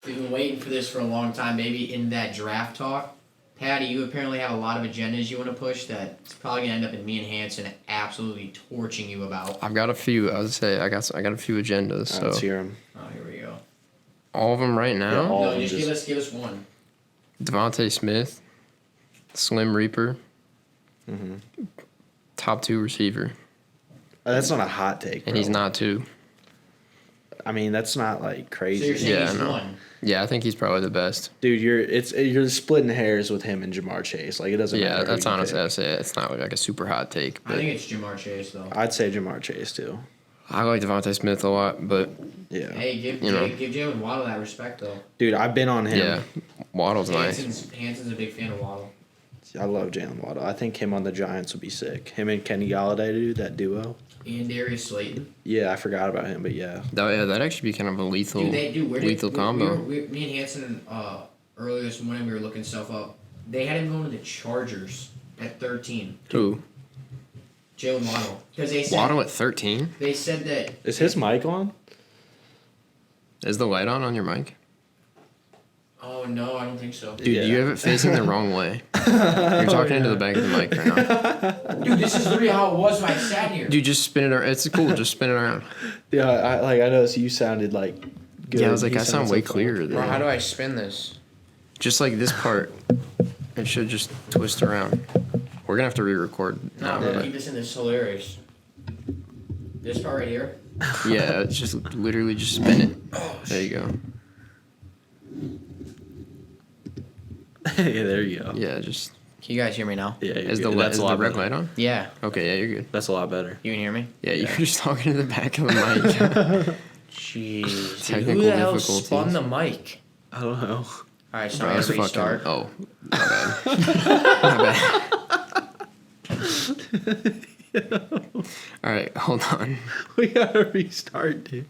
We've been waiting for this for a long time. Maybe in that draft talk, Patty, you apparently have a lot of agendas you want to push that it's probably gonna end up in me and Hanson absolutely torching you about. I've got a few. I would say I got a few agendas. So Let's hear him. Oh, here we go. all of them right now. Yeah, all of No, them just give us one. Devontae Smith, Slim Reaper, top 2 receiver, That's not a hot take, and bro. he's not 2. I mean, that's not like So you're crazy, saying Yeah, he's I know. one. Yeah, I think he's probably the best. dude. You're splitting hairs with him and Jamar Chase. Like it doesn't matter. Yeah, who that's you honestly. pick. I'd say it's not like a super hot take, I but think it's Jamar Chase though. I'd say Jamar Chase too. I like Devontae Smith a lot. But Yeah, Hey, give You know. Jalen Waddle that respect though. dude, I've been on him. yeah, Waddle's nice. Hanson's a big fan of Waddle. I love Jalen Waddle. I think him on the Giants would be sick. Him and Kenny Galladay, dude, that duo. And Darius Slayton. Yeah, I forgot about him, but yeah. That'd actually be kind of a lethal, lethal combo. Me and Hanson earlier this morning we were looking stuff up. They had him going to the Chargers at 13. Who? Jalen Waddle, because they said Waddle at 13? they said that Is his mic on? Is the light on your mic? Oh no, I don't think so. Dude, Yeah. you have it facing the wrong way. You're talking into the back of the mic right now. Dude, this is really how it was when I sat here. Dude, just spin it around. It's cool. Just spin it around. Yeah, I noticed you sounded like good. Yeah, I was like, You I sound sounded way so clearer Bro, how than do I spin this? just like this part. It should just twist around. We're gonna have to re-record No, now. bro, but keep this in. This is hilarious. This part right here. yeah, it's just literally just spin it. There you go. yeah, there you go. Yeah, just Can you guys hear me now? Yeah, you're is the good. li- That's is a the lot red better. light on? Yeah. Okay, yeah, you're good. That's a lot better. You can hear me? Yeah, you're just talking to the back of the mic. Jeez. Technical Who the hell difficulties. spun the mic? I don't know. All right, so Bro, I that's gotta fucking. restart. Oh, my bad. My bad. All right, hold on. We gotta restart, dude.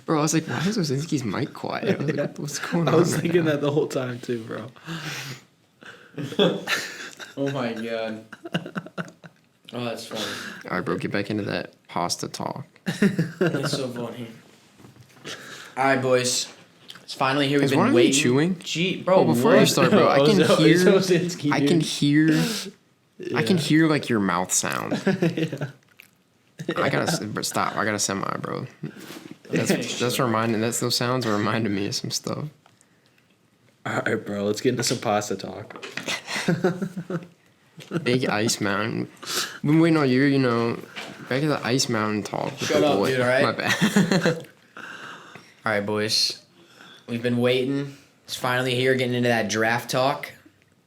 Bro, I was like, why is Osinski's mic quiet? I was like, what's going on? I was right thinking now? that the whole time too, bro. Oh my god. Oh, that's funny. All right, bro, get back into that pasta talk. That's so funny. All right, boys. It's finally here. We've Is been one of you waiting. chewing? Gee, bro, Oh, before you what? start, bro, I can Ozo- hear. Ozozinski, I dude. can hear. I can Yeah. hear like your mouth sound. Yeah. I gotta stop. I gotta semi, bro. That's reminding. Those sounds are reminding me of some stuff. All right, bro. Let's get into some pasta talk. Big Ice Mountain. Been waiting all year, back at the Ice Mountain talk. with Shut the up, boy. dude, all right? My bad. All right, boys. We've been waiting. It's finally here, getting into that draft talk.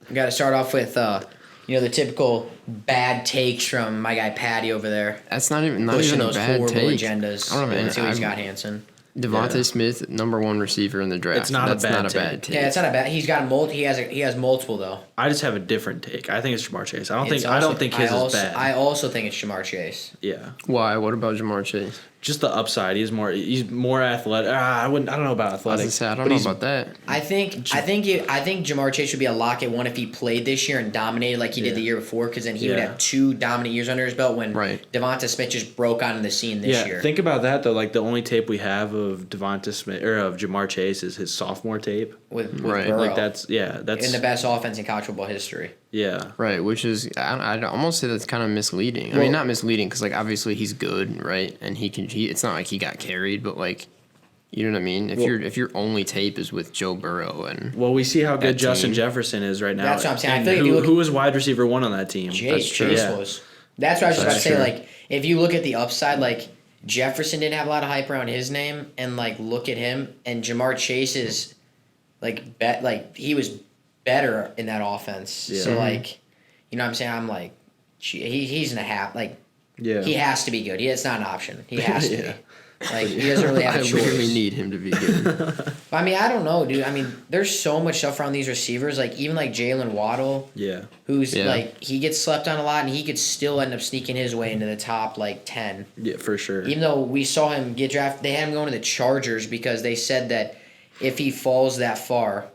We got to start off with, the typical bad takes from my guy Patty over there. That's not even Pushing a those bad horrible take. agendas. I don't know, man. Let's see what he's I'm- got, Hanson. Devontae Yeah. Smith, #1 receiver in the draft. It's not a That's bad not a take. bad take. Yeah, it's not a bad. He has multiple though. I just have a different take. I think it's Jamar Chase. I don't It's think also- his I is bad. I also think it's Jamar Chase. Yeah. Why? What about Jamar Chase? Just the upside. He's more athletic. I don't know about I was athletic. gonna say, I don't but know he's- about that. I think Jamar Chase would be a lock at one if he played this year and dominated like he did Yeah. the year before, because then he would Yeah. have 2 dominant years under his belt when Right. Devonta Smith just broke onto the scene this year. Think about that though. Like the only tape we have of Devonta Smith or of Jamar Chase is his sophomore tape. with Right. Burrow Like that's in the best offense in college football history. yeah. Right, which is I'd almost say that's kind of misleading. I Well- mean, not misleading because like obviously he's good, right? And it's not like he got carried, but like, you know what I mean? If your only tape is with Joe Burrow and Well, we see how good That Justin team. Jefferson is right now. That's what I'm saying. I And feel like if you look- who was wide receiver 1 on that team? Chase Yeah. was. That's what I was just about to That's say. true. Like, if you look at the upside, like Jefferson didn't have a lot of hype around his name, and like look at him, and Jamar Chase is he was better in that offense. Yeah. So Mhm. like, you know what I'm saying? I'm like, he's in a half like Yeah. he has to be good. It's not an option. He has to Yeah. be. Like he doesn't really have I a choice. really need him to be good. But, I mean, I don't know, dude. I mean, there's so much stuff around these receivers. Like even like Jalen Waddle, Yeah. who's Yeah. like he gets slept on a lot, and he could still end up sneaking his way into the top like 10. Yeah, for sure. Even though we saw him get drafted, they had him going to the Chargers because they said that if he falls that far,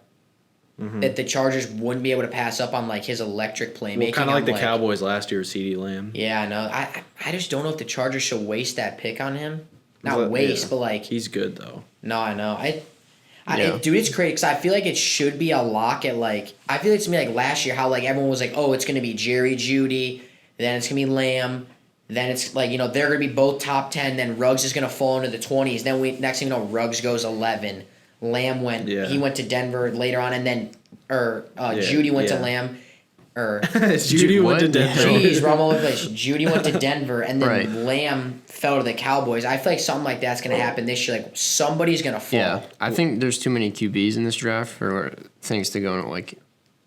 that the Chargers wouldn't be able to pass up on like his electric playmaking. Well, kind of like I'm the Cowboys last year with CeeDee Lamb. Yeah, I know. I just don't know if the Chargers should waste that pick on him. Not But, waste, yeah. but like He's good though. no, I know. Yeah. Dude, it's crazy because I feel like it should be a lock at like I feel like it's gonna be like last year how like everyone was like, oh, it's gonna be Jerry Judy, then it's gonna be Lamb, then it's like they're gonna be both top 10, then Ruggs is gonna fall into the 20s. Then next thing you know, Ruggs goes 11. Lamb went he went to Denver later on, and then Judy went to Lamb. Or Judy went to what? Denver. Jeez, we're all over the place. Judy went to Denver, and then Right. Lamb fell to the Cowboys. I feel like something like that's gonna happen this year. Like somebody's gonna fall. Yeah, I think there's too many QBs in this draft for things to go like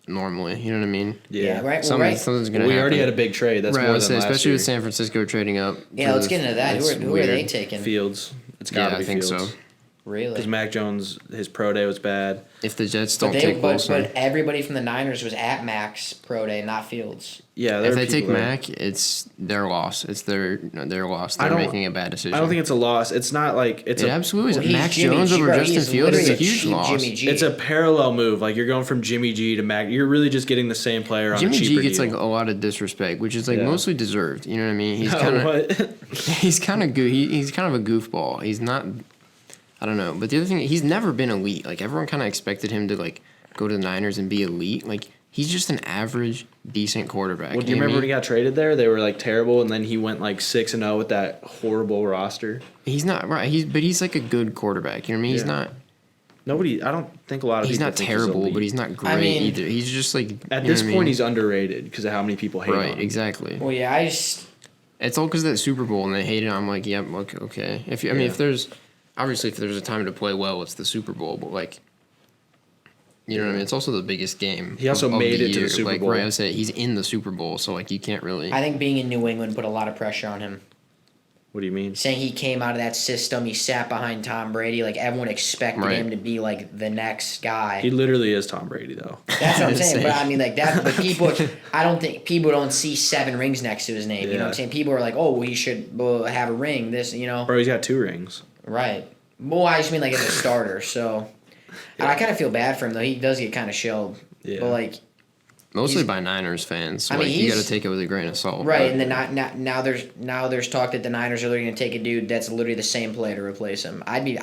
normally. You know what I mean? Yeah, right. Well, Something's gonna We happen. already had a big trade. That's right, more I would than say, last especially year. with San Francisco trading up. Yeah, let's get into that. It's Who are they weird. taking? Fields. It's got to Yeah, be I think Fields. so. Really? Because Mac Jones, his pro day was bad. If the Jets But don't take Wilson, but everybody from the Niners was at Max pro day, not Fields. Yeah, there if were they take people there. Mac, it's their loss. It's their loss. I They're don't- making a bad decision. I don't think it's a loss. It's not like it's it a absolutely is. Well, he's Mac Jimmy Jones G, over bro. Justin He's Fields is a literally huge cheap loss. Jimmy G. it's a parallel move. Like you're going from Jimmy G to Mac. You're really just getting the same player on Jimmy a cheaper G gets deal. like a lot of disrespect, which is like Yeah. mostly deserved. You know what I mean? He's No, kind of what? he's kind of good. He's kind of a goofball. He's not. I don't know. But the other thing, he's never been elite. Like everyone kind of expected him to like go to the Niners and be elite. Like he's just an average, decent quarterback. Well, do you remember when he got traded there? They were like terrible, and then he went like 6-0 with that horrible roster. He's not right. He's like a good quarterback. You know what I mean? He's Yeah. not. Nobody. I don't think a lot of He's people not think terrible, elite. but he's not great mean, either. He's just like At you know this what I point mean? he's underrated because of how many people hate on right. him. Exactly. Well, yeah, I just It's all because of that Super Bowl and they hate it. I'm like, yep, okay. If you, I mean, Yeah. if there's obviously if there's a time to play well, it's the Super Bowl. But like, you know what I mean? It's also the biggest game. He also of made the it to the year. Super like, Bowl. Right, I say he's in the Super Bowl, so like you can't really. I think being in New England put a lot of pressure on him. What do you mean? Saying he came out of that system, he sat behind Tom Brady. Like everyone expected Right. him to be like the next guy. He literally is Tom Brady though. That's what I'm saying. Same. But I mean, like that. But people, I don't think people don't see 7 rings next to his name. You know what I'm Yeah. saying? People are like, oh, well, he should have a ring. This, you know, Bro, he's got 2 rings. right? Well, I just mean like as a starter. So I kind of feel bad for him though. He does get kind of shelled. Yeah. But like, Mostly he's- by Niners fans. So I mean, like, you got to he's- take it with a grain of salt. right? but- And then now there's talk that the Niners are literally going to take a dude that's literally the same player to replace him. If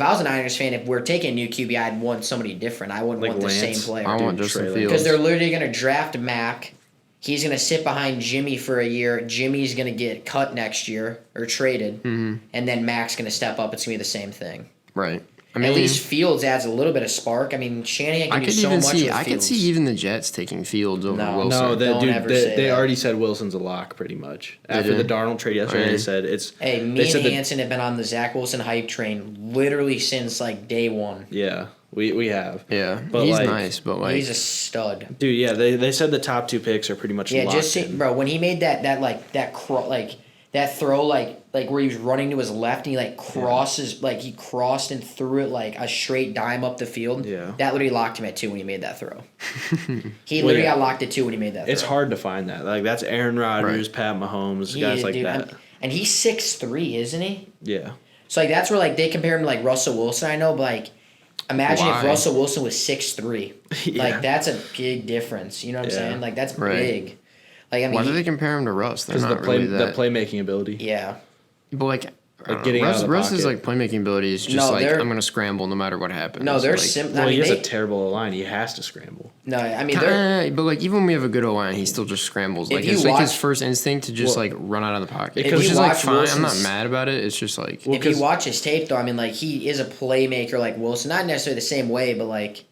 I was a Niners fan, if we're taking a new QB, I'd want somebody different. I wouldn't Like want the Lance? same player. I want Dude, Justin Trey Lance. Fields. Because they're literally going to draft Mac. He's going to sit behind Jimmy for a year. Jimmy's going to get cut next year or traded. Mm-hmm. And then Mac's going to step up. It's going to be the same thing. right. I mean, At least Fields adds a little bit of spark. I mean, Shanahan can I do could so even much see. with I could Fields. see even the Jets taking Fields over No. Wilson. No, Don't ever say they that. already said Wilson's a lock pretty much. After did? the Darnold trade yesterday, Right. they said it's. Hey, they me said and that- Hanson have been on the Zach Wilson hype train literally since like day one. Yeah, we have. Yeah, But, he's like, nice, but like He's a stud. Dude, yeah, they said the top 2 picks are pretty much Yeah, locked just see, in. bro, when he made that throw like where he was running to his left and he like crosses like he crossed and threw it like a straight dime up the field. Yeah. That literally locked him at 2 when he made that throw. He Well, literally yeah. got locked at 2 when he made that It's throw. hard to find that. Like that's Aaron Rodgers, Right. Pat Mahomes, He guys is, like dude. that. And he's 6'3", isn't he? Yeah. So like that's where like they compare him to like Russell Wilson, I know, but like imagine if Why? Russell Wilson was 6'3". Yeah. Like that's a big difference. You know what I'm Yeah. saying? Like that's Right. big. Like I mean why do they compare him to Russ? They're Because of not the play really that. the playmaking ability. yeah. But like, I don't know. getting out Russ, of the Russ's pocket. like playmaking ability is just No, like they're- I'm gonna scramble no matter what happens. No, they're like, simple. Well, I mean, he has they, a terrible line. He has to scramble. no, I mean they're But like even when we have a good O line, he still just scrambles. If Like you it's like his watch- first instinct to just Well, like run out of the pocket, Because which you is like watch fine. I'm not Wilson's- mad about it. It's just like Well, if you 'cause- watch his tape though, I mean like he is a playmaker like Wilson, not necessarily the same way, but like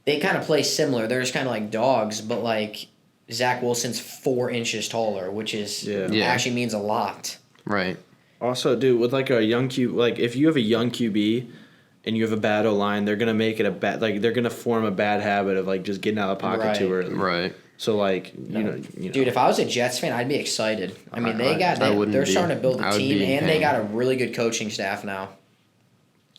they kind of play similar. They're just kind of like dogs, but like Zach Wilson's 4 inches taller, which is Yeah. actually means a lot. right. Also, dude, with like a young Q, like if you have a young QB and you have a bad O line, they're gonna make it a bad. Like they're gonna form a bad habit of like just getting out of the pocket Right. too early. Right. So like you know, Dude, if I was a Jets fan, I'd be excited. I mean, I wouldn't they're be. starting to build a I would team, be in and they pain. got a really good coaching staff now.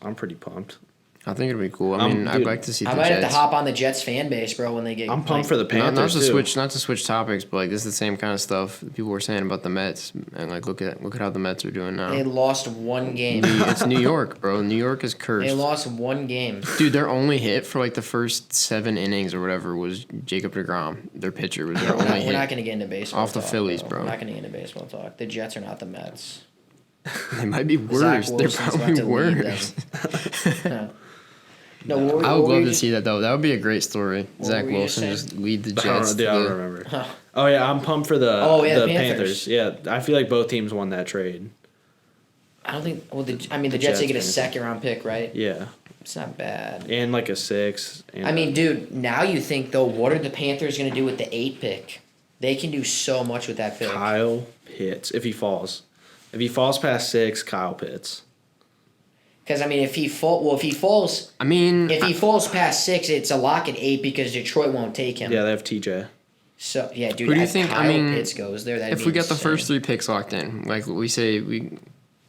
I'm pretty pumped. I think it'd be cool. Dude, I'd like to see I the might Jets. have to hop on the Jets fan base, bro, when they get. I'm pumped like, for the Panthers too. Not to switch topics, but like this is the same kind of stuff that people were saying about the Mets, and like look at how the Mets are doing now. They lost one game. It's New York, bro. New York is cursed. They lost one game. Dude, their only hit for like the first 7 innings or whatever was Jacob DeGrom. Their pitcher was their only We're hit. not going to get into baseball. Off the talk, Phillies, bro. We're not going to get into baseball talk. The Jets are not the Mets. They might be Zach worse. They're Wilson's about probably to lead worse. them. No, what I would were love you to see that though. That would be a great story. Zach were you Wilson saying? just lead the I don't, Jets. dude, I to don't the- remember. Oh yeah, I'm pumped for the the Panthers. Panthers. Yeah, I feel like both teams won that trade. I don't think. Well, the Jets Jets they get a finished. second round pick, right? Yeah, It's not bad. and like a 6. And I mean, dude. Now you think though, what are the Panthers going to do with the 8 pick? They can do so much with that pick. Kyle Pitts if he falls past 6, Kyle Pitts. Because I mean, if he falls I mean, if he falls past 6, it's a lock at 8 because Detroit won't take him. Yeah, they have TJ. So yeah, dude. Who do you if think- Kyle I mean, Pitts goes there, that'd if be we get the insane. first 3 picks locked in, like we say,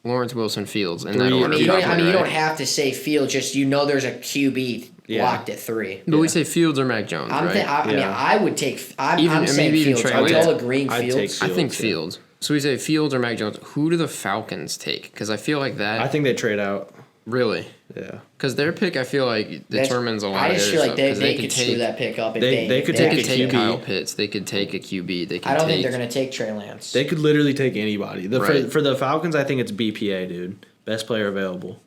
Lawrence Wilson, Fields, in that 3, order. I mean, you don't. probably, You don't right? have to say Field. Just there's a QB Yeah. locked at 3. But we Yeah. say Fields or Mac Jones, I right? mean, Yeah. I would take. I'm Even- saying maybe even Fields. Trey Are we Lance. all agreeing I'd take Fields? I think Fields, yeah. Fields. So we say Fields or Mac Jones. Who do the Falcons take? Because I feel like that. I think they trade out. Really. Yeah, Because their pick, I feel like, determines a lot I of just their feel like stuff, they 'cause could screw that pick up if They could They take could a take QB. Kyle Pitts. They could take a QB. They could I don't take, think they're gonna take Trey Lance. they could literally take anybody. Right. For the Falcons, I think it's BPA, dude. Best player available.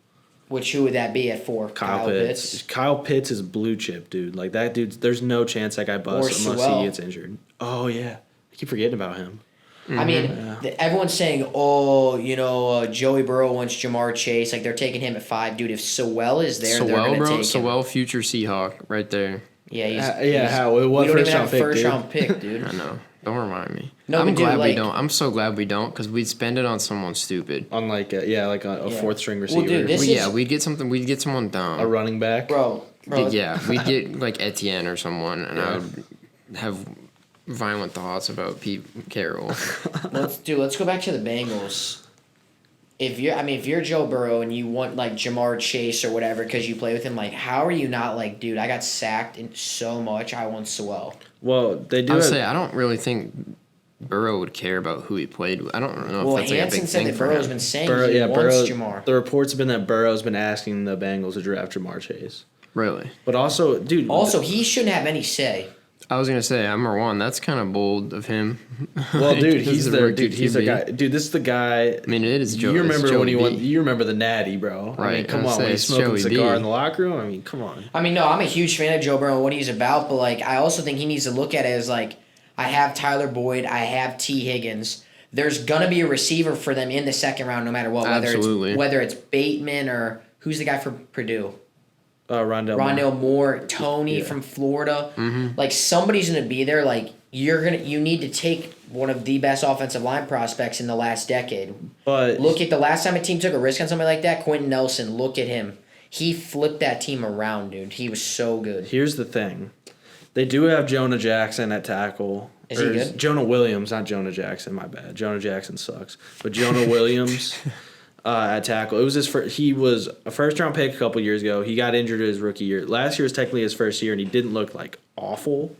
Which who would that be at 4? Kyle Pitts. Kyle Pitts is blue chip, dude. Like that dude. There's no chance that guy busts Or unless Sewell. he gets injured. Oh yeah, I keep forgetting about him. I mean, everyone's saying, oh, Joey Burrow wants Jamar Chase. Like they're taking him at 5, dude. If Sewell is there, they're Sewell, gonna bro. take him. Sewell, future Seahawk, right there. Yeah, How? What we don't first even round have a pick, first dude? round pick, dude. I know. Don't remind me. No, I'm but dude, glad we like- don't. I'm so glad we don't because we'd spend it on someone stupid. On like a Yeah. 4th string Well, receiver. dude, this Well, is- yeah, we'd get something. We'd get someone dumb. a running back. Bro. Yeah, we'd get like Etienne or someone, and I would have violent thoughts about Pete Carroll. Let's go back to the Bengals. If you're Joe Burrow and you want like Jamar Chase or whatever because you play with him, like how are you not like, dude? I got sacked in so much. I want Sewell. Well, they do. I would have- say I don't really think Burrow would care about who he played with. I don't know Well, if that's like a Hansen big said thing that for Burrow's him. been saying Burrow, he yeah, wants Burrow. Jamar. The reports have been that Burrow's been asking the Bengals to draft Jamar Chase. Really? But also, dude. Also, he shouldn't have any say. I was gonna say I'm Marwan. That's kind of bold of him. well, Like, dude, this he's is a the rookie dude. He's the QB. guy. Dude, this is the guy. I mean, it is Joe. You it's remember Joey when he B. won? You remember the Natty, bro? I mean, Right, come I on, say when he's it's smoking a Joey cigar B. in the locker room. I mean, come on. I mean, no, I'm a huge fan of Joe Burrow and what he's about, but like I also think he needs to look at it as like I have Tyler Boyd, I have T. Higgins. There's gonna be a receiver for them in the second round, no matter what. Absolutely. Whether it's Bateman or who's the guy for Purdue. Rondell. Rondell Moore, Tony Yeah. from Florida. Mm-hmm. Like somebody's gonna be there. Like you need to take one of the best offensive line prospects in the last decade. But Look at the last time a team took a risk on somebody like that, Quentin Nelson. Look at him. He flipped that team around, dude. He was so good. here's the thing, they do have Jonah Jackson at tackle. Is he Or good? Jonah Williams, not Jonah Jackson. My bad. Jonah Jackson sucks. But Jonah Williams. At tackle, it was his first. He was a first round pick a couple years ago. He got injured his rookie year. Last year was technically his first year, and he didn't look like awful.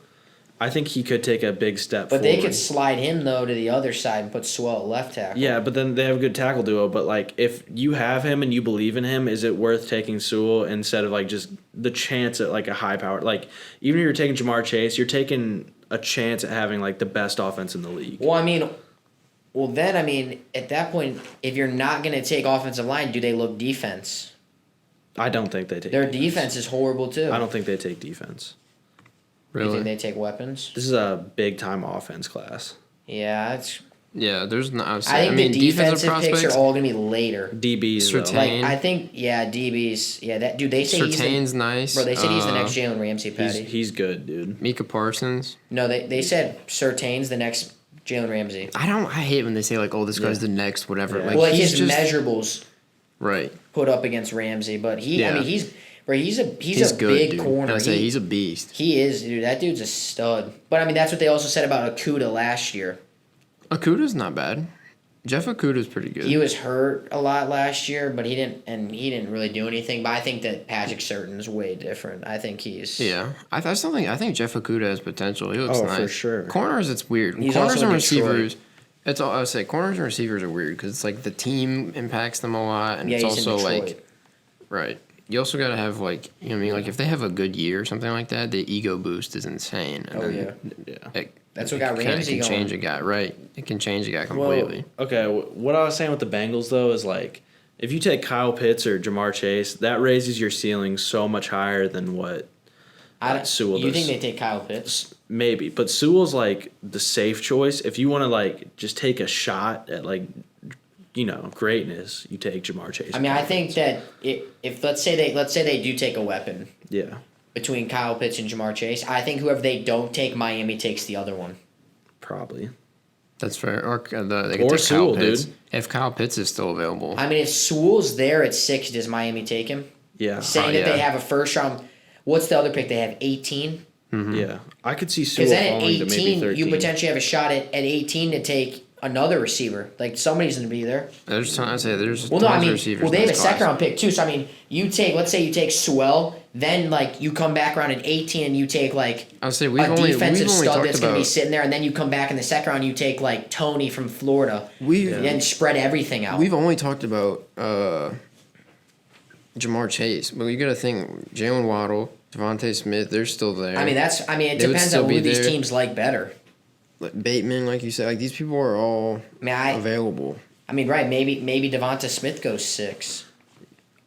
I think he could take a big step But forward. they could slide him though to the other side and put Swell at left tackle. Yeah, but then they have a good tackle duo. But like, if you have him and you believe in him, is it worth taking Sewell instead of like just the chance at like a high power? Like, even if you're taking Jamar Chase, you're taking a chance at having like the best offense in the league. Well, then at that point, if you're not gonna take offensive line, do they look defense? I don't think they take. Their defense is horrible too. I don't think they take defense. You Really? think they take weapons? This is a big time offense class. Yeah, it's. Yeah, there's not. I think the defensive picks are all gonna be later. DBs though. Surtain. Like I think, yeah, DBs. Yeah, that dude. They say Surtain's nice. Bro, they said he's the next Jalen Ramsey. Patty. He's good, dude. Mika Parsons. No, they said Surtain's the next Jalen Ramsey. I hate when they say like, "Oh, this guy's Yeah. the next whatever." Yeah. Like, Well, like he's his just measurables right. put up against Ramsey, but he. I Yeah. mean, he's a good, big dude. corner. I say he's a beast. He is, dude. That dude's a stud. But I mean, that's what they also said about Okuda last year. Akuda's not bad. Jeff Okudah's pretty good. He was hurt a lot last year, but he didn't really do anything. But I think that Patrick Surtain's way different. I think he's Yeah, I still think I think Jeff Okudah has potential. He looks Oh, nice for sure. Corners, it's weird. He's Corners also and in Detroit. receivers. It's all I would say. Corners and receivers are weird because it's like the team impacts them a lot, and yeah, it's he's also in Detroit. like right. You also got to have like you know what I mean like if they have a good year or something like that, the ego boost is insane. And Oh then yeah, Yeah. that's what got it Ramsey can going. change a guy, right? It can change a guy Well, completely. okay, what I was saying with the Bengals though is like if you take Kyle Pitts or Jamar Chase, that raises your ceiling so much higher than what Sewell You does. think they take Kyle Pitts? Maybe, but Sewell's like the safe choice. If you want to like just take a shot at like greatness, you take Jamar Chase. I mean, I think that if let's say they do take a weapon yeah, between Kyle Pitts and Jamar Chase, I think whoever they don't take, Miami takes the other one. probably. That's fair. Or they could Or take Sewell, Kyle Pitts. dude. If Kyle Pitts is still available. I mean, if Sewell's there at 6, does Miami take him? Yeah, Saying Oh, that they yeah. have a first round. What's the other pick they have? 18. yeah. I could see Sewell Because then at falling to maybe 18, 13. you potentially have a shot at 18 to take another receiver. Like somebody's going to be there. There's I say there's Well, no, tons I of mean, receivers. well, they in have a this second class. round pick too. So I mean, let's say you take Sewell, then like you come back around at 18 and you take like I'll say a we've only defensive stud talked that's going to be about sitting there, and then you come back in the second round, you take like Tony from Florida, and spread everything out. we've only talked about Jamar Chase, but you got to think Jalen Waddle, Devontae Smith, they're still there. I mean, it They would depends still on be who these there. teams like better. Like Bateman, like you said, like these people are all available. I mean, right? Maybe Devonta Smith goes 6.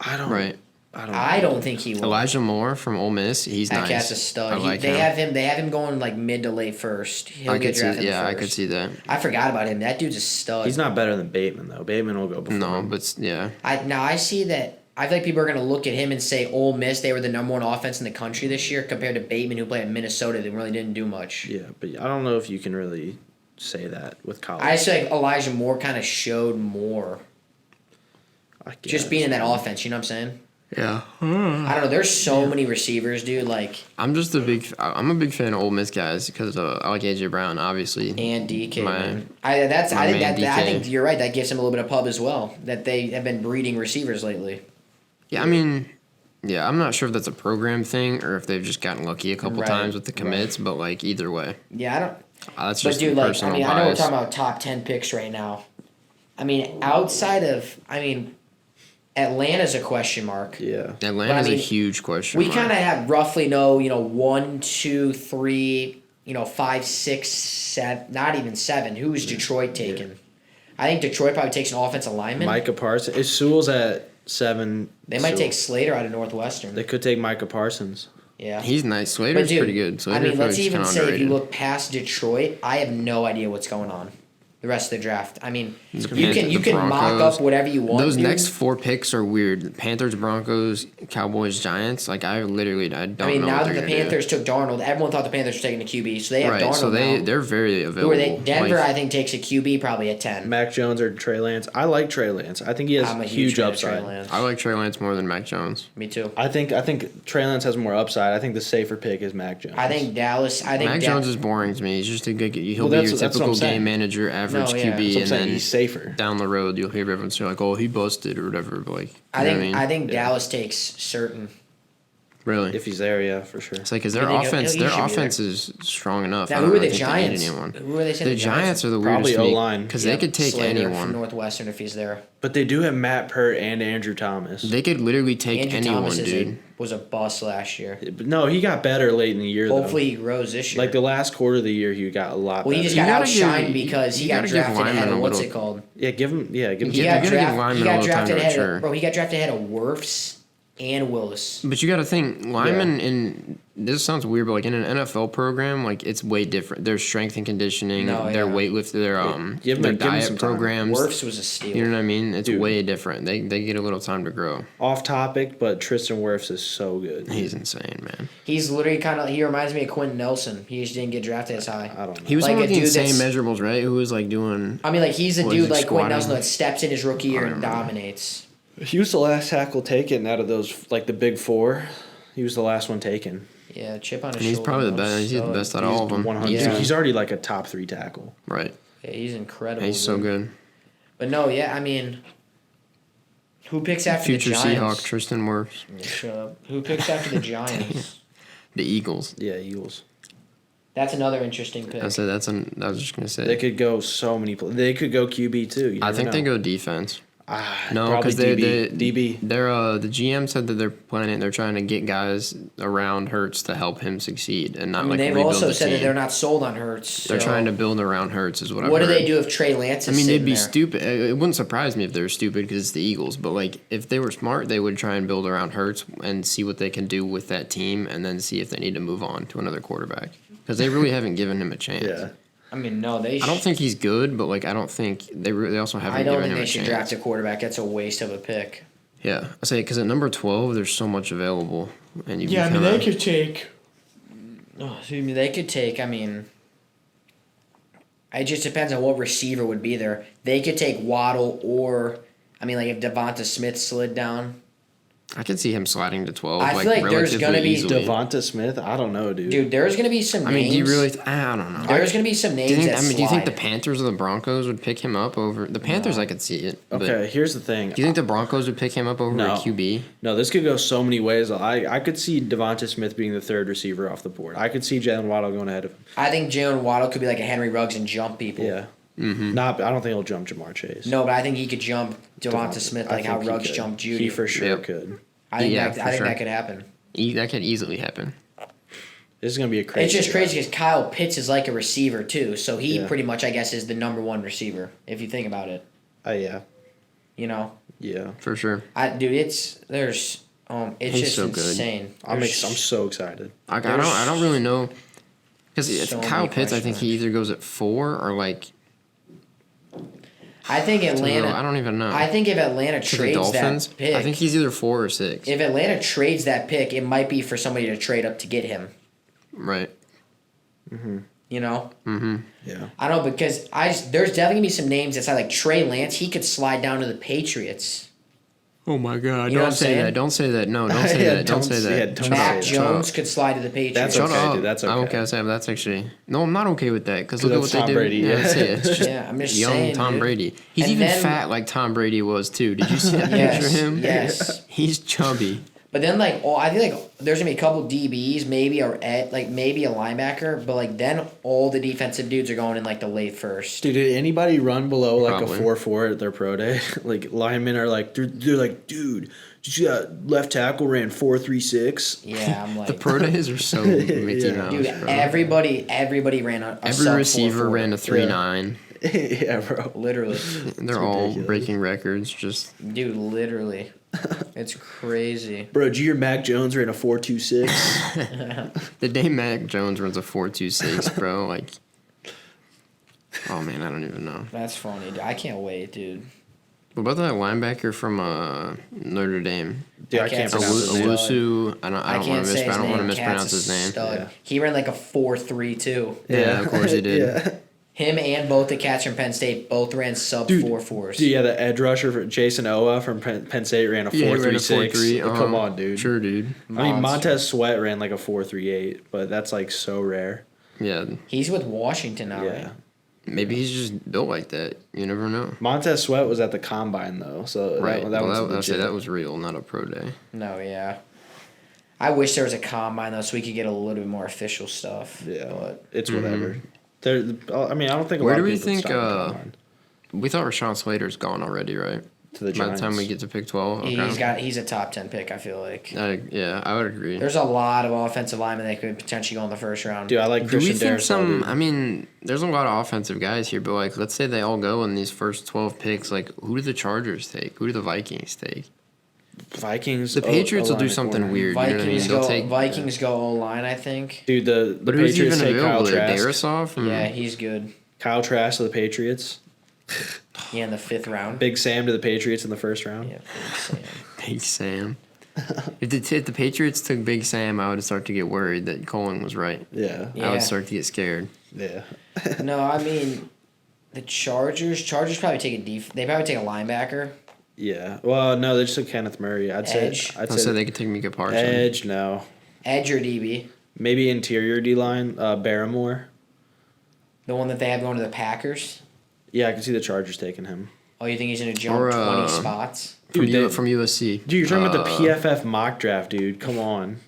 I don't. Right. I don't think he will. Elijah Moore from Ole Miss, he's That nice. cat's a stud. I like They him. have him going like mid to late first. He'll I get could see, drafted yeah, I first. could see that. I forgot about him. That dude's a stud. He's not better than Bateman though. Bateman will go before. No, him. but yeah, I see that. I feel like people are going to look at him and say Ole Miss, they were the number 1 offense in the country this year compared to Bateman, who played at Minnesota, that really didn't do much. Yeah, but I don't know if you can really say that with college. I just feel like Elijah Moore kind of showed more. I Just guess. being in that offense, you know what I'm saying? yeah. I don't know. There's so many receivers, dude. Like, I'm a big fan of Ole Miss guys because I like AJ Brown, obviously. and DK, My- man. I my think man I DK. think you're right. That gives him a little bit of pub as well. That they have been breeding receivers lately. Yeah, I mean, yeah, I'm not sure if that's a program thing or if they've just gotten lucky a couple Right, times with the commits, but like either way, Yeah, I don't. that's But just dude, like, I personal mean, I know we're bias. talking about top 10 picks right now. I mean, outside of, Atlanta's a question mark. Yeah. Atlanta's I mean, a huge question. We mark. kind of have roughly know, 1, 2, 3, 5, 6, 7, not even 7. Who is Detroit taking? I think Detroit probably takes an offensive lineman. Micah Parsons. If Sewell's at 7, They might Sewell. take Slater out of Northwestern. They could take Micah Parsons. Yeah. He's nice. But Slater's dude, pretty good. Slater's let's kinda even say if underrated. you look past Detroit, I have no idea what's going on. The rest of the draft. I mean, you Depends. can The mock Broncos. up whatever you want. Those dude. next 4 picks are weird. Panthers, Broncos, Cowboys, Giants. Like I don't I mean, know now what that they're the gonna Panthers took Darnold, everyone thought the Panthers were taking a QB, so they do. have Right, Darnold so now. they're very Who available. are they? Denver, Like, I think, takes a QB probably at 10. Mac Jones or Trey Lance. I like Trey Lance. I think he has I'm a huge fan of Trey upside. Lance. I like Trey Lance more than Mac Jones. Me too. I think Trey Lance has more upside. I think the safer pick is Mac Jones. I think Dallas. Mac Jones is boring to me. He's just a good. He'll Well, be that's your what I'm typical saying. game manager, average No, yeah. QB, That's what I'm and saying. then He's safer. down the road you'll hear everyone say like, "Oh, he busted" or whatever. But like, I you know think what I think Yeah. Dallas takes certain. really. If he's there, yeah, for sure. It's like, cause I their think he offense, should be their there. offense is strong enough. Now, I who don't are the really think they need Giants? anyone. Who are they saying? The Giants are the Probably weirdest O-line. because they could take Slater anyone. from Northwestern if he's there. But they do have Matt Pert and Andrew Thomas. They could literally take Andrew anyone, Thomas dude. was a bust last year. But no, he got better late in the year. Hopefully, he grows this year. like the last quarter of the year, he got a lot. well, he better. just You got gotta outshined give- because he you got gotta give drafted ahead linemen of a what's little- it called? yeah, give him. Yeah, give him. He You got gotta give linemen he a got little time drafted to ahead mature. of, bro. He got drafted ahead of Wirfs and Willis. But you got to think linemen in this sounds weird, but like in an NFL program, like it's way different. Their strength and conditioning, No, their yeah. weightlifting, their Give 'em- their give 'em diet some time. programs. Wirfs was a steal. You know what I mean? It's Dude. way different. They get a little time to grow. Off topic, but Tristan Wirfs is so good. He's insane, man. He's literally kind of. He reminds me of Quentin Nelson. He just didn't get drafted as high. I don't know. He was Like one a with the dude insane that's- measurables, right? Who was like doing. I mean, like he's a What, dude is he like Quentin Nelson squatting? that steps in his rookie year I and don't know. dominates. He was the last tackle taken out of those, like the big 4. He was the last one taken. Yeah, chip on his And he's shoulder. probably the though. best. He's the Solid. best out of all of them. 100. Yeah. He's already like a top 3 tackle. Right. Yeah, he's incredible. He's so dude. good. But no, yeah, I mean, who picks after Future the Giants? Seahawk Tristan Wirfs. Yeah, shut up. Who picks after the Giants? The Eagles. Yeah, Eagles. That's another interesting pick. I was just gonna say. They could go so many. They could go QB too. You I never think they know. go defense. No, Probably because they DB. they're the GM said that they're trying to get guys around Hurts to help him succeed and not I mean, like they've rebuild also the said team. that they're not sold on Hurts. They're so trying to build around Hurts is what I've What do heard. they do if Trey Lance I is mean, they'd sitting be there? stupid. It wouldn't surprise me if they were stupid because it's the Eagles. But like, if they were smart, they would try and build around Hurts and see what they can do with that team, and then see if they need to move on to another quarterback because they really haven't given him a chance. Yeah. I mean, no, they. I don't think he's good, but like, I don't think they also haven't I don't given think him they a should chance. draft a quarterback. That's a waste of a pick. Yeah, I say because at number 12, there's so much available, and you can kinda, could take. Oh, excuse me, they could take. I mean, it just depends on what receiver would be there. They could take Waddle, or I mean, like if Devonta Smith slid down. I could see him sliding to 12. I feel like there's relatively gonna be easily. Devonta Smith. I don't know, dude. Dude, there's gonna be some I names. mean, do you really? I don't know. There's gonna be some names Do you think? that Do you think the slide. Panthers or the Broncos would pick him up over the Panthers? I could see it. but Okay, here's the thing. Do you think the Broncos would pick him up over No. a QB? No, this could go so many ways. I could see Devonta Smith being the third receiver off the board. I could see Jalen Waddle going ahead of him. I think Jalen Waddle could be like a Henry Ruggs and jump people. Yeah. Mm-hmm. Not. I don't think he'll jump Jamar Chase. No, but I think he could jump Devonta Smith I like how think he Ruggs could. jumped Judy. He for sure Yep. could. I think Yeah, that, for I think sure. that could happen. That could easily happen. This is gonna be a crazy. It's just draft. crazy because Kyle Pitts is like a receiver too, so he Yeah. pretty much, I guess, is the number one receiver if you think about it. Yeah. You know, For sure. it's He's just so good. insane. I'm There's- so excited. I don't really know because So Kyle many Pitts. I question think he either goes at 4 or like I think Atlanta. I don't even know. I think if Atlanta to the trades Dolphins. that pick, I think he's either 4 or 6. if Atlanta trades that pick, it might be for somebody to trade up to get him. Right. You know, Yeah. I don't know because there's definitely gonna be some names that's like Trey Lance. He could slide down to the Patriots. Oh my God! You know what I'm Don't say saying? that. Don't say that. No, don't say Yeah, that. Don't don't say say that. it. Don't Shut say up. Mac it. Shut up. Jones could slide to the Patriots. That's Shut okay, up. dude, that's I'm okay. okay. I say that's actually no. I'm not okay with that because look at that's what they Tom did. Brady, Yeah, yeah. that's it. It's just Yeah, I'm just young saying, Tom dude. Brady. He's And even then- fat like Tom Brady was too. Did you see that Yes, picture of him? yes. He's chubby. But then I feel like there's gonna be a couple DBs, maybe maybe a linebacker, but like then all the defensive dudes are going in like the late first. Dude, did anybody run below like Probably. a 4.4 at their pro day? Like linemen are like they're like, dude, did you see that left tackle ran 4.36? Yeah, I'm like, The pro days are so Mickey Yeah. Mouse, dude, bro. everybody ran a Every sub receiver 4.4. ran a 3.9. Yeah, bro. Literally, They're all ridiculous. breaking records. Just dude, literally, it's crazy. Bro, did you hear Mac Jones ran a 4.26? the day Mac Jones runs a 4.26, bro. Like, oh man, I don't even know. That's funny. Dude. I can't wait, dude. What about that linebacker from Notre Dame? Dude, I I can't can't pronounce his name. Owusu. I don't can't say his want to name. mispronounce Cat's his a name. stud. Yeah. He ran like a 4.32. Yeah, of course he did. Yeah. Him and both the cats from Penn State both ran sub Dude, 4.4s. Dude, yeah, the edge rusher for Jason Owa from Penn State ran a 4.36. Come on, dude. Sure, dude. I mean, Monster. Montez Sweat ran like a 4.38, but that's like so rare. Yeah, He's with Washington now, Yeah. right? maybe he's just built like that. You never know. Montez Sweat was at the combine though, so Right. that was I'd legit. say that was real, not a pro day. No, yeah. I wish there was a combine though, so we could get a little bit more official stuff. Yeah, But it's whatever. There, I mean, I don't think. A Where lot do of we people think? start the combine. We thought Rashawn Slater's gone already, right? To the By the Giants. time we get to pick 12, okay. he's a top 10 pick, I feel like. Yeah, I would agree. There's a lot of offensive linemen that could potentially go in the first round. Dude, I like Do we Christian think Darrisaw, dude. I mean, there's a lot of offensive guys here, but like, let's say they all go in these first 12 picks. Like, who do the Chargers take? Who do the Vikings take? Vikings. The Patriots will do O-line something corner. weird. You know what I mean? Vikings They'll go take. Vikings go O-line, I think. Dude, the But who's Patriots even take Kyle available there? Trask. Darisaw from. Yeah, he's good. Kyle Trask to the Patriots. Yeah, in the 5th round. Big Sam to the Patriots in the first round. Yeah, Sam. Big Sam. if the Patriots took Big Sam, I would start to get worried that Colin was right. Yeah. Yeah. I would start to get scared. Yeah. No, I mean, the Chargers probably take they probably take a linebacker. Yeah. Well, no, they just took Kenneth Murray. Edge. I'd I say said they could take Mika Parsons. Edge, no. Edge or DB. Maybe interior D line, Barrymore. The one that they have going to the Packers. Yeah, I can see the Chargers taking him. Oh, you think he's gonna jump Or, 20 spots? Dude, from USC. Dude, you're talking about the PFF mock draft, dude. Come on.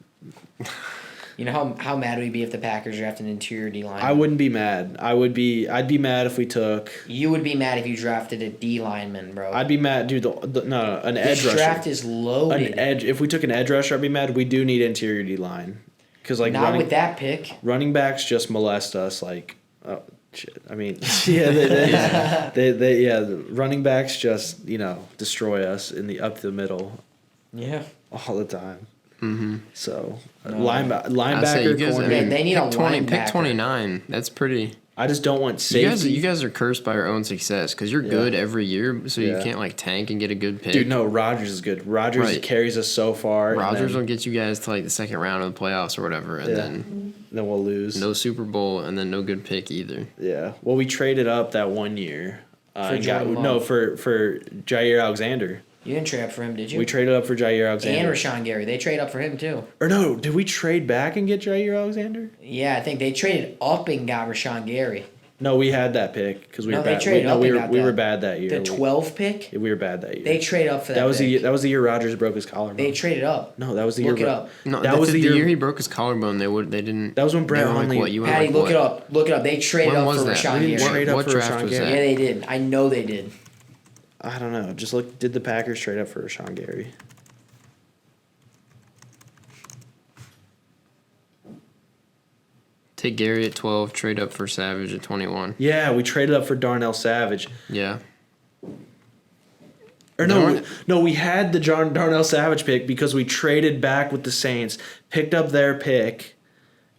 You know how mad would we be if the Packers drafted an interior D lineman? I wouldn't be mad. I'd be mad if we took. You would be mad if you drafted a D lineman, bro. I'd be mad, dude. No, an edge this rusher. draft is loaded. An edge. If we took an edge rusher, I'd be mad. We do need interior D line, because like Not with that pick. running backs just molest us. Like, oh shit. I mean, yeah, the running backs just destroy us in the up the middle Yeah. all the time. Mm-hmm. So No. linebacker corner. They need a pick linebacker. 29. That's pretty. I just don't want safety. You guys are cursed by your own success because you're good every year, so you Yeah. can't like tank and get a good pick. Dude, no, Rodgers is good. Rodgers Right. carries us so far. Rodgers will and get you guys to like the second round of the playoffs or whatever, and then we'll lose. no Super Bowl, and then no good pick either. Yeah. Well, we traded up that one year. For And got, Jordan no, Love. for Jair Alexander. You didn't trade up for him, did you? We traded up for Jair and Alexander. Rashawn Gary. They trade up for him too. Or no, did we trade back and get Jair Alexander? Yeah, I think they traded up and got Rashawn Gary. No, we had that pick because we No, were they bad. traded up we and were got we that. were bad that year. The 12 pick. We were bad that year. They trade up for that. that was pick. the year Rodgers broke his collarbone. They traded up. No, that was the Look year. it up. No, that was the year. he broke his collarbone. They didn't. That was when they Brett were like, Hundley- what, you went Patty, like, look what? it up. Look it up. They traded When up was for that? Rashawn We didn't Gary. trade up What for draft Rashawn was Gary. that? Yeah, they did. I know they did. I don't know. Just look. Did the Packers trade up for Rashawn Gary? Take Gary at 12, trade up for Savage at 21. Yeah, we traded up for Darnell Savage. Yeah. Or no, we had the Darnell Savage pick because we traded back with the Saints, picked up their pick,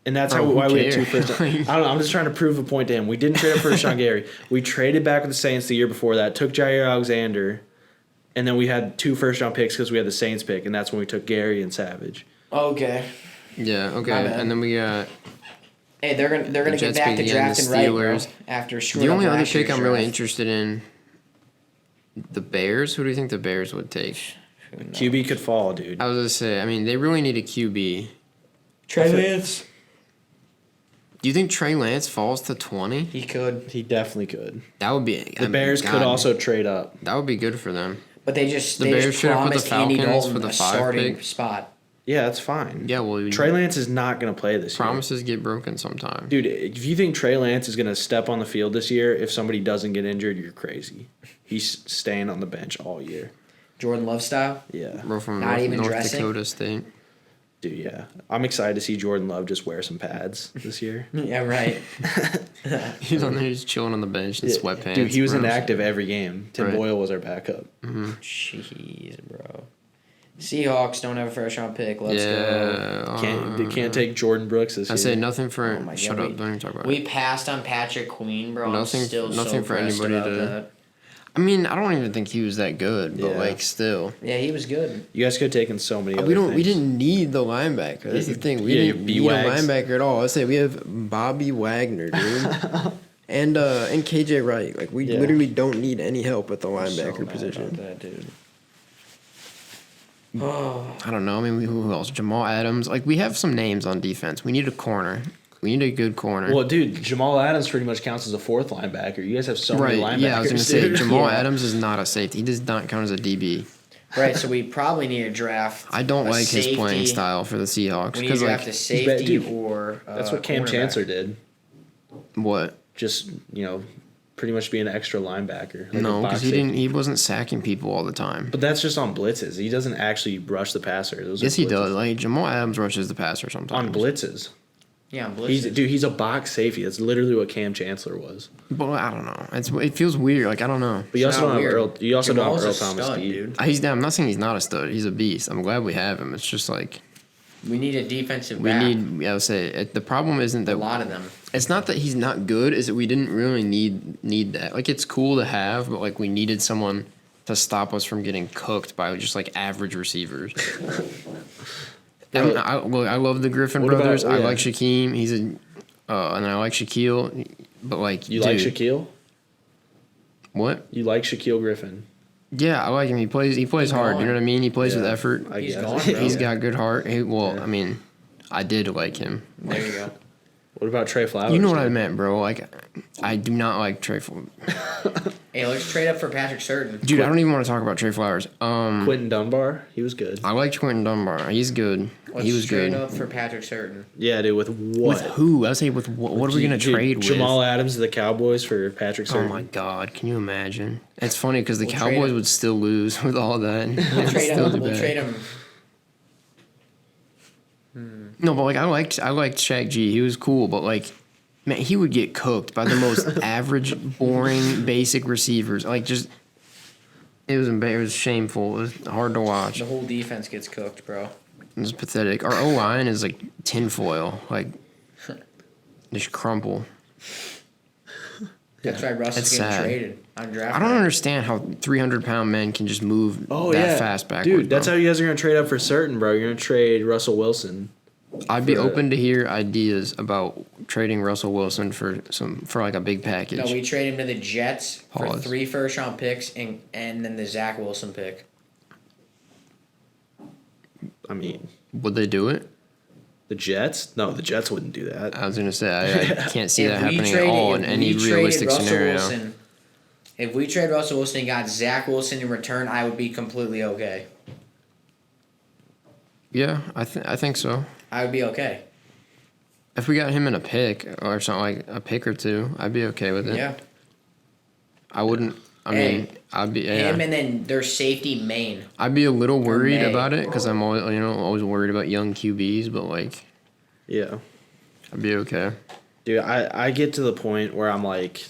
and that's Bro, who why we had two cares? first. I don't know. I'm just trying to prove a point to him. We didn't trade up for Rashawn Gary. We traded back with the Saints the year before that. Took Jair Alexander, and then we had 2 first-round picks because we had the Saints pick, and that's when we took Gary and Savage. Okay. Yeah, okay. My bad. And then we got Hey, they're gonna get Jets back to pick again, the drafting right, bro. Steelers. After screwing the up only other last pick year's I'm really draft. interested in. The Bears. Who do you think the Bears would take? Who knows? QB could fall, dude. I was gonna say. I mean, they really need a QB. Trey Lance. Do you think Trey Lance falls to 20? He could, He definitely could. That would be. The Bears could also trade up. That would be good for them. but they just The they Bears just should have put the promised Andy Falcons Dalton for the a 5 starting pick. spot. Yeah, that's fine. Yeah, well, Trey Lance is not going to play this year. promises get broken sometime. Dude, if you think Trey Lance is going to step on the field this year, if somebody doesn't get injured, you're crazy. He's staying on the bench all year. Jordan Love style. Yeah. Bro from Not even North dressing? Dakota State. Dude, yeah. I'm excited to see Jordan Love just wear some pads this year. Yeah, right. He's on there, he's chilling on the bench in Yeah. sweatpants. Dude, he was bro. inactive every game. Tim Right. Boyle was our backup. Jeez, bro. Seahawks don't have a first round pick. Let's go. Yeah. They can't take Jordan Brooks this I year. say nothing for. Oh my Shut God, up! Don't even talk about We it. passed on Patrick Queen, bro. Nothing- I'm still nothing so for pressed anybody about to- that. I mean, I don't even think he was that good, but Yeah. like still, Yeah, he was good. You guys could have taken so many other we don't. We things. didn't need the linebacker. That's the thing. We Yeah, didn't your need a B-Wags. linebacker at all. I say we have Bobby Wagner, dude, and KJ Wright. Like we Yeah. literally don't need any help at the So linebacker mad position. about that, dude. Oh, I don't know. I mean, who else? Jamal Adams. Like we have some names on defense. We need a corner. We need a good corner. Well, dude, Jamal Adams pretty much counts as a 4th linebacker. You guys have so right? many linebackers. Yeah, I was gonna say dude. Jamal Yeah. Adams is not a safety. He does not count as a DB. right. So we probably need to draft. I don't a like his playing safety. style for the Seahawks We need to because draft like a safety dude, or. That's what Cam cornerback. Chancellor did. what? Just, pretty much be an extra linebacker. like a No, box because he safety. didn't. He wasn't sacking people all the time. But that's just on blitzes. He doesn't actually rush the passer. Those are Yes, he blitzes. does. Like Jamal Adams rushes the passer sometimes. On blitzes. Yeah, I'm He's a box safety. That's literally what Cam Chancellor was. But I don't know. It feels weird. Like I don't know. But you It's also not don't have weird. Earl. You also Jamal's don't a have Earl Thomas stud, speed. dude. I'm not saying he's not a stud. He's a beast. I'm glad we have him. It's just like We need a defensive we back. need. I would say the problem isn't a that lot of them. it's not that he's not good. Is that we didn't really need that. Like it's cool to have, but like we needed someone to stop us from getting cooked by just like average receivers. I love the Griffin What about- brothers. I yeah. like Shaquem. He's a and I like Shaquille. But like You like dude, Shaquille? What? You like Shaquille Griffin? Yeah, I like him. He plays hard. You know what I mean? He plays with Yeah, effort. He's guess. gone, bro. He's got good heart. Yeah. I mean, I did like him. There you go. What about Trey Flowers? You know what I dude? meant, bro. Like, I do not like Trey Flowers. Hey, let's trade up for Patrick Surtain. Dude, I don't even want to talk about Trey Flowers. Quentin Dunbar, he was good. I liked Quentin Dunbar. He's good. Let's He was trade good. up for Patrick Surtain. Yeah, dude. With what? With who? I would say with what are we gonna Dude, trade with? Jamal Adams to the Cowboys for Patrick Oh Surtain. my God! Can you imagine? It's funny because the We'll trade Cowboys him. would still lose with all that. We'll trade Still him. do We'll bad. trade him. No, but like I liked Shaq G. He was cool, but like, man, he would get cooked by the most average, boring, basic receivers. Like just, it was shameful. It was hard to watch. The whole defense gets cooked, bro. It was pathetic. Our O line is like tinfoil. Like, just crumple. That's why Russ That's is getting sad. traded on draft. I don't night. understand how 300-pound men can just move Oh that yeah, fast backwards. dude. That's bro. how you guys are gonna trade up for Surtain, bro. You're gonna trade Russell Wilson. I'd be for- open to hear ideas about trading Russell Wilson for like a big package. No, we trade him to the Jets for Pause. 3 first-round picks and then the Zach Wilson pick. I mean, Would they do it? the Jets? No, the Jets wouldn't do that. I was gonna say I can't see If that we happening traded- at all in if any we traded realistic Russell scenario. Wilson, if we trade Russell Wilson and got Zach Wilson in return, I would be completely okay. Yeah, I think so. I would be okay. If we got him in a pick or something like a pick or two, I'd be okay with it. Yeah. I wouldn't. I Hey, mean, I'd be Him yeah. and then their safety Maine. I'd be a little worried May. about it because I'm always worried about young QBs, but like Yeah, I'd be okay. dude. I get to the point where I'm like,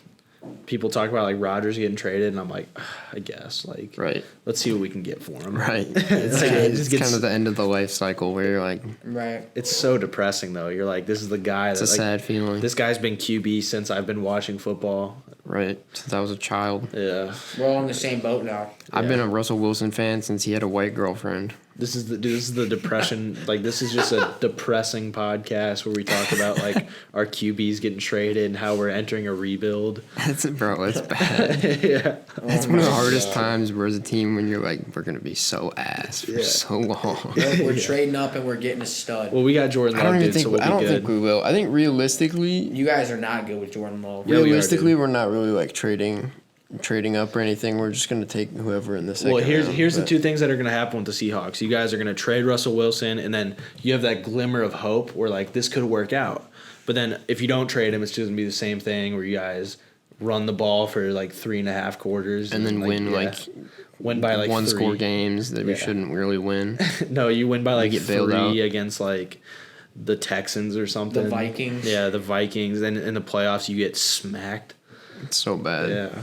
people talk about like Rodgers getting traded, and I'm like, I guess like, Right. let's see what we can get for him. Right. It's It's, like, it it's just gets- kind of the end of the life cycle where you're like, Right. It's so depressing though. You're like, this is the guy it's that a like, sad feeling. this guy's been QB since I've been watching football. Right. Since I was a child. Yeah, We're all in the same boat now. I've Yeah. been a Russell Wilson fan since he had a white girlfriend. this is the depression. Like this is just a depressing podcast where we talk about like our QBs getting traded and how we're entering a rebuild. It's bad. Yeah, It's one of the hardest times where as a team when you're like, we're gonna be so ass for Yeah. so long. We're trading up and we're getting a stud. well, we got Jordan I Love, don't even dude, think so we'll I be don't good. think we will. I think realistically, You guys are not good with Jordan Love. Yeah, we are, realistically, dude. we're not really like trading up or anything. We're just gonna take whoever in the second. Well, here's round, the but- two things that are going to happen with the Seahawks. You guys are going to trade Russell Wilson, and then you have that glimmer of hope where like this could work out. But then if you don't trade him, it's just going to be the same thing where you guys run the ball for like 3.5 quarters, and then like, win yeah, like win by like one 3. score games that we Yeah. shouldn't really win. No, you win by like get bailed 3 out. against like the Texans or something. The Vikings. Yeah, the Vikings. Then in the playoffs, you get smacked. It's so bad. Yeah.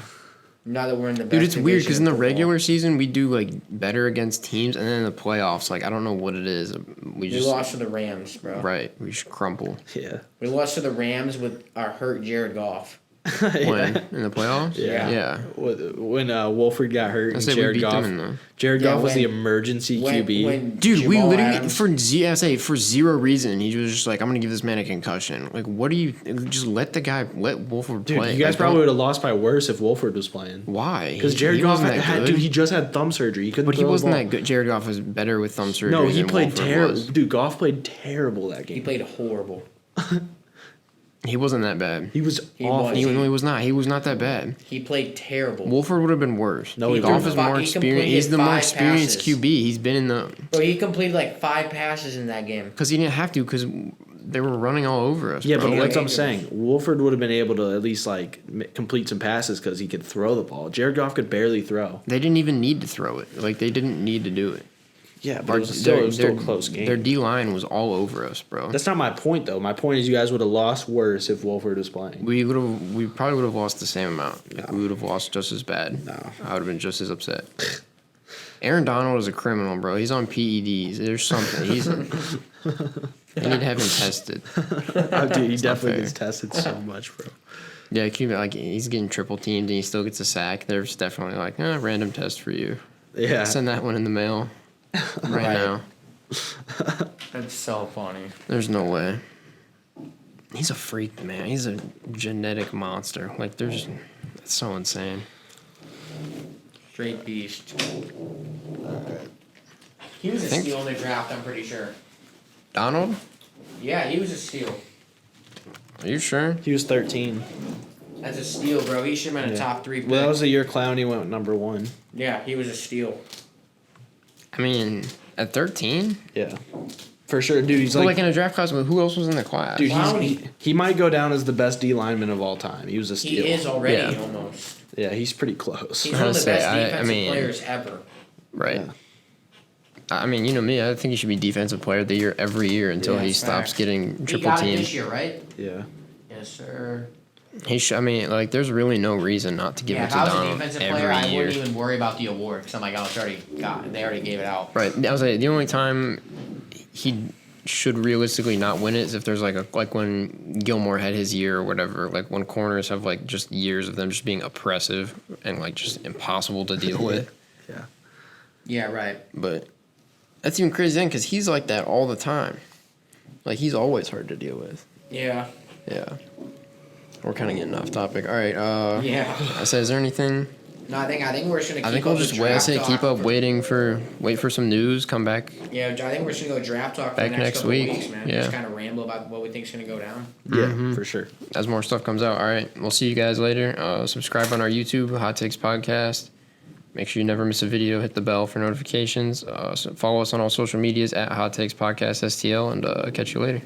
Now that we're in the best Dude, it's weird because in the division of regular season we do like better against teams, and then in the playoffs, like I don't know what it is. We football. We just lost to the Rams, bro. right. We just crumple. Yeah. We lost to the Rams with our hurt Jared Goff. When in the playoffs? Yeah. Yeah. When Wolford got hurt I and said we Jared beat Goff. them in the. Jared Yeah, Goff was the when- emergency QB. Dude, we Jamal literally Adams- for zero reason he was just like, I'm gonna give this man a concussion. Like, what do you just let Wolford Dude, play? you guys Like, probably don't- would have lost by worse if Wolford was playing. Why? Because Jared He Goff wasn't that had, good. dude, he just had thumb surgery. He couldn't. But he throw the wasn't ball. that good. Jared Goff was better with thumb surgery. No, he than played Wolford terrible. was. Dude, Goff played terrible that game. He played horrible. He wasn't that bad. He was He awful. was. He was not. He was not that bad. He played terrible. Wolford would have been worse. No, he Goff wouldn't. is more He experienced. completed He's the more 5 experienced passes. QB. He's been in the Bro, he completed like 5 passes in that game. because he didn't have to because they were running all over us. Yeah, bro. but Yeah, that's what I'm he- saying. Wolford would have been able to at least like complete some passes because he could throw the ball. Jared Goff could barely throw. they didn't even need to throw it. Like they didn't need to do it. Yeah, but Our- it was still a close game. Their D line was all over us, bro. That's not my point though. My point is you guys would have lost worse if Wolford was playing. We probably would have lost the same amount. Like, we would have lost just as bad. No. I would have been just as upset. Aaron Donald is a criminal, bro. He's on PEDs. There's something. They need to have him tested. Oh, dude, he not definitely fair. gets tested so much, bro. Yeah, like he's getting triple teamed and he still gets a sack. There's definitely like random test for you. Yeah. Send that one in the mail right now. That's so funny. There's no way. He's a freak, man. He's a genetic monster. Like that's so insane. Straight beast. He was a Think- steal in the draft, I'm pretty sure. Donald? Yeah, he was a steal. Are you sure? He was 13. That's a steal, bro. He should have been a Yeah. top 3 pick. Well, that was the year Clowney went number 1. Yeah, he was a steal. I mean, at 13? Yeah. For sure, dude. He's Well, like like in a draft class, but who else was in the class? dude, Clowney. he might go down as the best D lineman of all time. He was a He steal. is already Yeah. almost. Yeah, he's pretty close. He's I one of was the gonna best say, I defensive mean- players ever. Right. Yeah. I mean, you know me. I think he should be defensive player of the year every year until Yeah, he that's stops facts. getting He triple got it teamed. this year, right? Yeah. Yes, sir. He should. I mean, like, there's really no reason not to give Yeah, it if to I was a Donald defensive every player, I year. wouldn't even worry about the award because I'm like, oh, they already gave it out. Right. I was like, the only time he should realistically not win it is if there's like when Gilmore had his year or whatever. Like when corners have like just years of them just being oppressive and like just impossible to deal with. Yeah. Yeah, right. But that's even crazy then because he's like that all the time. Like he's always hard to deal with. Yeah. Yeah. We're kind of getting off topic. All right. Yeah. I said, is there anything? No, I think we're just gonna. I Keep think we'll up the just wait. I draft say talk keep up, for- wait for some news. Come back. Yeah, I think we're just gonna go draft talk for Back the next next couple week. weeks, man. Yeah. Just kind of ramble about what we think's gonna go down. Yeah, for sure. As more stuff comes out. All right. We'll see you guys later. Subscribe on our YouTube, Hot Takes Podcast. Make sure you never miss a video. Hit the bell for notifications. Follow us on all social medias at Hot Takes Podcast STL, and catch you later.